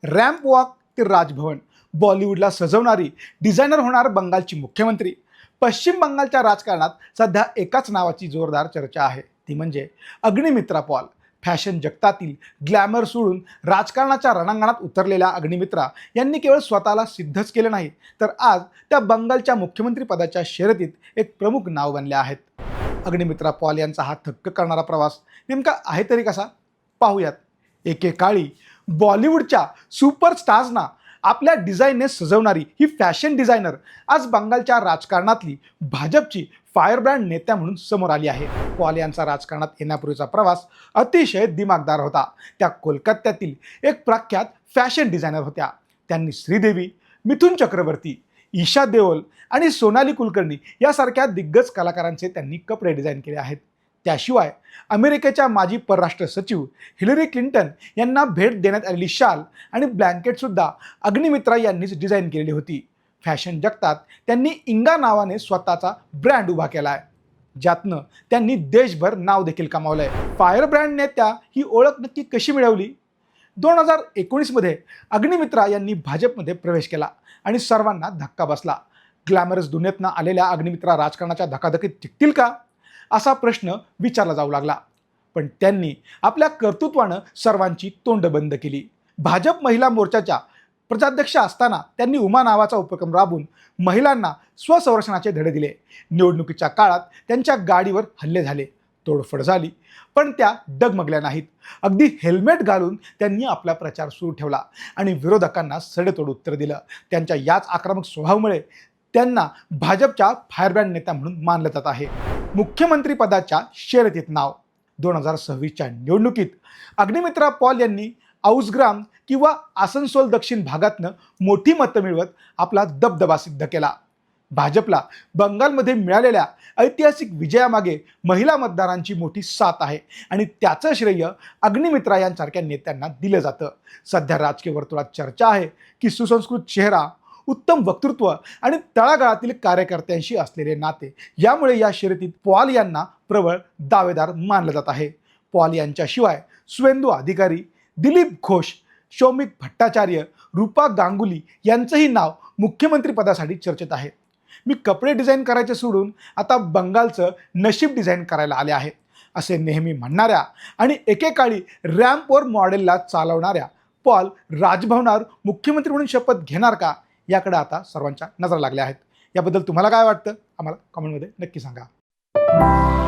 Ramp walk ते Raj Bhavan, बॉलिवूडला सजवणारी designer होणार बंगालची मुख्यमंत्री. पश्चिम बंगालच्या राजकारणात सध्या एकाच नावाची जोरदार चर्चा आहे, ती म्हणजे अग्निमित्रा पॉल. फॅशन जगतातील ग्लॅमर सोडून राजकारणाच्या रणांगणात उतरलेल्या अग्निमित्रा यांनी केवळ स्वतःला सिद्धच केले नाही, तर आज त्या बंगालच्या मुख्यमंत्री पदाच्या शर्यतीत एक प्रमुख नाव बनले आहेत. अग्निमित्रा पॉल यांचा हा थक्क करणारा प्रवास नेमका आहे तरी कसा, पाहूयात. एकेकाळी बॉलिवूडच्या सुपरस्टार्सना आपल्या डिझाईनने सजवणारी ही फॅशन डिझायनर आज बंगालच्या राजकारणातली भाजपची फायर ब्रँड नेत्या म्हणून समोर आली आहे. पॉल यांचा राजकारणात येण्यापूर्वीचा प्रवास अतिशय दिमागदार होता. त्या कोलकात्यातील एक प्रख्यात फॅशन डिझायनर होत्या. त्यांनी श्रीदेवी, मिथुन चक्रवर्ती, ईशा देओल आणि सोनाली कुलकर्णी यासारख्या दिग्गज कलाकारांचे त्यांनी कपडे डिझाईन केले आहेत. त्याशिवाय अमेरिकेच्या माजी परराष्ट्र सचिव हिलरी क्लिंटन यांना भेट देण्यात आलेली शाल आणि ब्लँकेटसुद्धा अग्निमित्रा यांनीच डिझाईन केलेली होती. फॅशन जगतात त्यांनी इंगा नावाने स्वतःचा ब्रँड उभा केला आहे, ज्यातनं त्यांनी देशभर नाव देखील कमावलंय. फायर ब्रँड नेत्या ही ओळख नक्की कशी मिळवली? 2019मध्ये अग्निमित्रा यांनी भाजपमध्ये प्रवेश केला आणि सर्वांना धक्का बसला. ग्लॅमरस दुनियेतनं आलेल्या अग्निमित्रा राजकारणाच्या धकाधकीत टिकतील का, असा प्रश्न विचारला जाऊ लागला. पण त्यांनी आपल्या कर्तृत्वानं सर्वांची तोंड बंद केली. भाजप महिला मोर्चाच्या प्रजाध्यक्ष असताना त्यांनी उमा नावाचा उपक्रम राबवून महिलांना स्वसंरक्षणाचे धडे दिले. निवडणुकीच्या काळात त्यांच्या गाडीवर हल्ले झाले, तोडफोड झाली, पण त्या डगमगल्या नाहीत. अगदी हेल्मेट घालून त्यांनी आपला प्रचार सुरू ठेवला आणि विरोधकांना सडेतोड उत्तर दिलं. त्यांच्या याच आक्रमक स्वभावामुळे त्यांना भाजपच्या फायर ब्रँड नेत्या म्हणून मानलं जात आहे. मुख्यमंत्री पदाच्या शर्यतीत नाव. 2026च्या निवडणुकीत अग्निमित्रा पॉल यांनी औजग्राम किंवा आसनसोल दक्षिण भागातनं मोठी मतं मिळवत आपला दबदबा सिद्ध केला. भाजपला बंगालमध्ये मिळालेल्या ऐतिहासिक विजयामागे महिला मतदारांची मोठी साथ आहे आणि त्याचं श्रेय अग्निमित्रा यांसारख्या नेत्यांना दिलं जातं. सध्या राजकीय वर्तुळात चर्चा आहे की सुसंस्कृत चेहरा, उत्तम वक्तृत्व आणि तळागाळातील कार्यकर्त्यांशी असलेले नाते यामुळे या शर्यतीत पॉल यांना प्रबळ दावेदार मानलं जात आहे. पॉल यांच्याशिवाय सुवेंदू अधिकारी, दिलीप घोष, शौमिक भट्टाचार्य, रूपा गांगुली यांचंही नाव मुख्यमंत्री पदासाठी चर्चेत आहे. मी कपडे डिझाईन करायचे सोडून आता बंगालचं नशीब डिझाईन करायला आले आहे, असे नेहमी म्हणणाऱ्या आणि एकेकाळी रॅम्पवर मॉडेलला चालवणाऱ्या पॉल राजभवनावर मुख्यमंत्री म्हणून शपथ घेणार का, याकडे आता सर्वांच्या नजर लागल्या आहेत. याबद्दल तुम्हाला काय वाटतं, आम्हाला कमेंटमध्ये नक्की सांगा.